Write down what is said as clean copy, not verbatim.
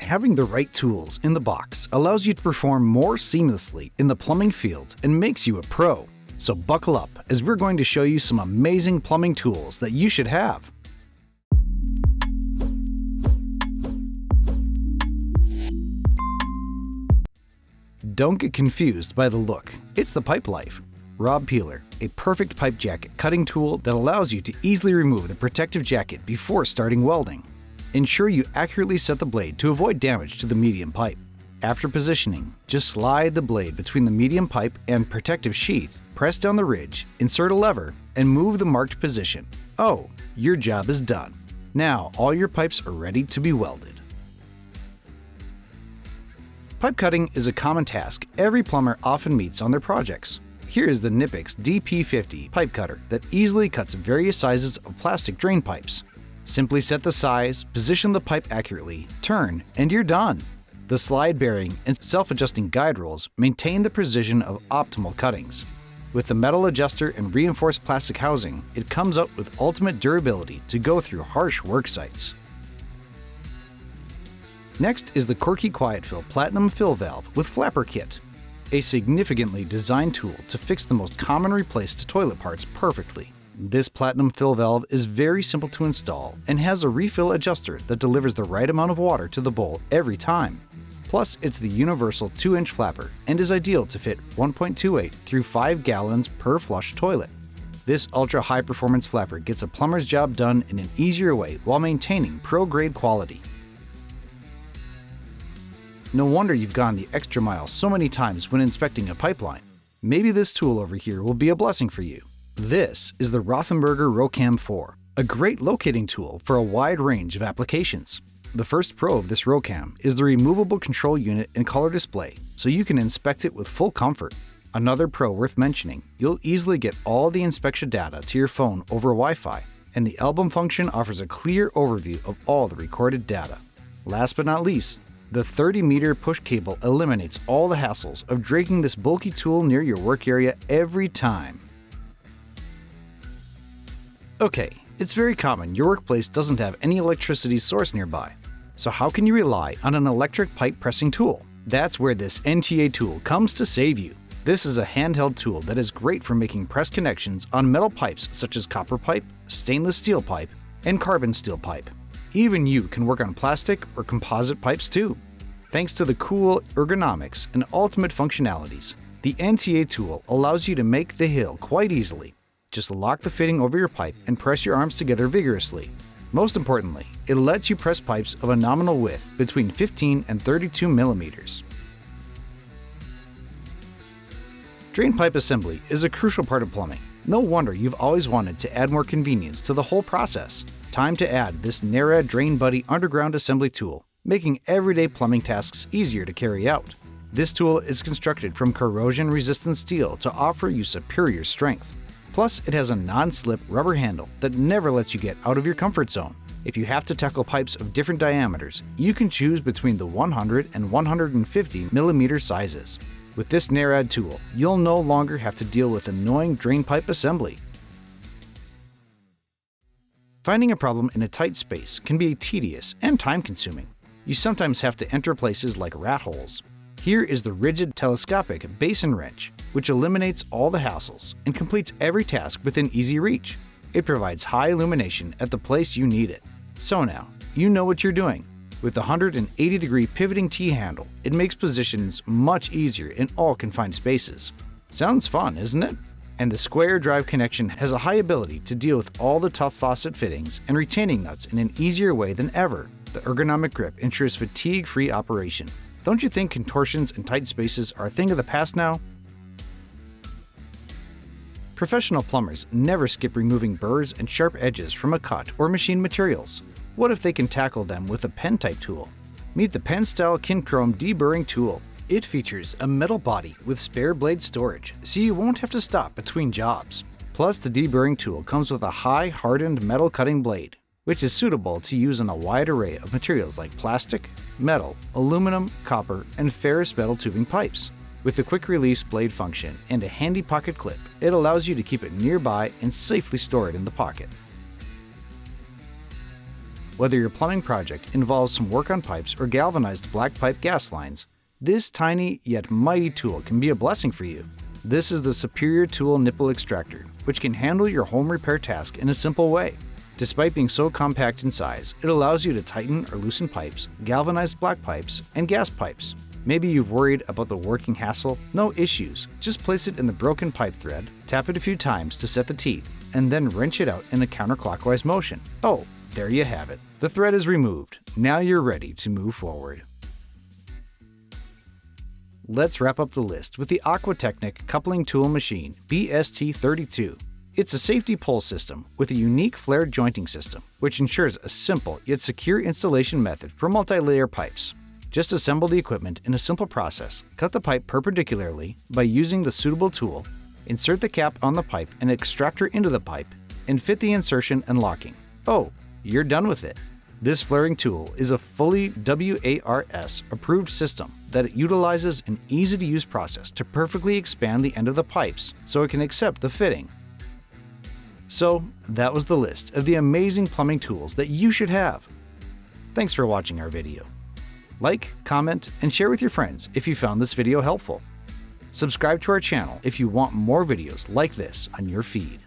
having the right tools in the box allows you to perform more seamlessly in the plumbing field and makes you a pro. So buckle up as we're going to show you some amazing plumbing tools that you should have. Don't get confused by the look. It's the Pipelife Rob Peeler, a perfect pipe jacket cutting tool that allows you to easily remove the protective jacket before starting welding. Ensure you accurately set the blade to avoid damage to the medium pipe. After positioning, just slide the blade between the medium pipe and protective sheath, press down the ridge, insert a lever, and move the marked position. Oh, your job is done. Now all your pipes are ready to be welded. Pipe cutting is a common task every plumber often meets on their projects. Here is the Nipx DP50 pipe cutter that easily cuts various sizes of plastic drain pipes. Simply set the size, position the pipe accurately, turn, and you're done. The slide bearing and self-adjusting guide rolls maintain the precision of optimal cuttings. With the metal adjuster and reinforced plastic housing, it comes up with ultimate durability to go through harsh work sites. Next is the Korky QuietFILL Platinum Fill Valve with Flapper Kit, a significantly designed tool to fix the most common replaced toilet parts perfectly. This platinum fill valve is very simple to install and has a refill adjuster that delivers the right amount of water to the bowl every time. Plus, it's the universal 2-inch flapper and is ideal to fit 1.28 through 5 gallons per flush toilet. This ultra high performance flapper gets a plumber's job done in an easier way while maintaining pro-grade quality. No wonder you've gone the extra mile so many times when inspecting a pipeline. Maybe this tool over here will be a blessing for you. This is the Rothenberger Rocam 4, a great locating tool for a wide range of applications. The first pro of this Rocam is the removable control unit and color display, so you can inspect it with full comfort. Another pro worth mentioning, you'll easily get all the inspection data to your phone over Wi-Fi, and the album function offers a clear overview of all the recorded data. Last but not least, the 30-meter push cable eliminates all the hassles of dragging this bulky tool near your work area every time. Okay, it's very common your workplace doesn't have any electricity source nearby. So how can you rely on an electric pipe pressing tool? That's where this NTA Tool comes to save you. This is a handheld tool that is great for making press connections on metal pipes such as copper pipe, stainless steel pipe, and carbon steel pipe. Even you can work on plastic or composite pipes too. Thanks to the cool ergonomics and ultimate functionalities, the NTA Tool allows you to make the hill quite easily. Just lock the fitting over your pipe and press your arms together vigorously. Most importantly, it lets you press pipes of a nominal width between 15 and 32 millimeters. Drain pipe assembly is a crucial part of plumbing. No wonder you've always wanted to add more convenience to the whole process. Time to add this Nara Drain Buddy underground assembly tool, making everyday plumbing tasks easier to carry out. This tool is constructed from corrosion-resistant steel to offer you superior strength. Plus, it has a non-slip rubber handle that never lets you get out of your comfort zone. If you have to tackle pipes of different diameters, you can choose between the 100 and 150 millimeter sizes. With this Nara tool, you'll no longer have to deal with annoying drain pipe assembly. Finding a problem in a tight space can be tedious and time-consuming. You sometimes have to enter places like rat holes. Here is the rigid telescopic Basin wrench, which eliminates all the hassles and completes every task within easy reach. It provides high illumination at the place you need it. So now, you know what you're doing. With the 180-degree pivoting T-handle, it makes positions much easier in all confined spaces. Sounds fun, isn't it? And the square drive connection has a high ability to deal with all the tough faucet fittings and retaining nuts in an easier way than ever. The ergonomic grip ensures fatigue-free operation. Don't you think contortions and tight spaces are a thing of the past now? Professional plumbers never skip removing burrs and sharp edges from a cut or machined materials. What if they can tackle them with a pen-type tool? Meet the pen-style Kinchrome Deburring tool. It features a metal body with spare blade storage, so you won't have to stop between jobs. Plus, the deburring tool comes with a high hardened metal cutting blade, which is suitable to use on a wide array of materials like plastic, metal, aluminum, copper, and ferrous metal tubing pipes. With the quick release blade function and a handy pocket clip, it allows you to keep it nearby and safely store it in the pocket. Whether your plumbing project involves some work on pipes or galvanized black pipe gas lines, this tiny yet mighty tool can be a blessing for you. This is the superior tool nipple extractor, which can handle your home repair task in a simple way. Despite being so compact in size, it allows you to tighten or loosen pipes, galvanized black pipes, and gas pipes. Maybe you've worried about the working hassle? No issues. Just place it in the broken pipe thread, tap it a few times to set the teeth, and then wrench it out in a counterclockwise motion. Oh, there you have it. The thread is removed. Now you're ready to move forward. Let's wrap up the list with the Aqua Technic Coupling Tool Machine BST32. It's a safety pull system with a unique flared jointing system, which ensures a simple yet secure installation method for multi-layer pipes. Just assemble the equipment in a simple process, cut the pipe perpendicularly by using the suitable tool, insert the cap on the pipe and extractor into the pipe, and fit the insertion and locking. Oh, you're done with it. This flaring tool is a fully WARS approved system that utilizes an easy-to-use process to perfectly expand the end of the pipes so it can accept the fitting. So, that was the list of the amazing plumbing tools that you should have. Thanks for watching our video. Like, comment, and share with your friends if you found this video helpful. Subscribe to our channel if you want more videos like this on your feed.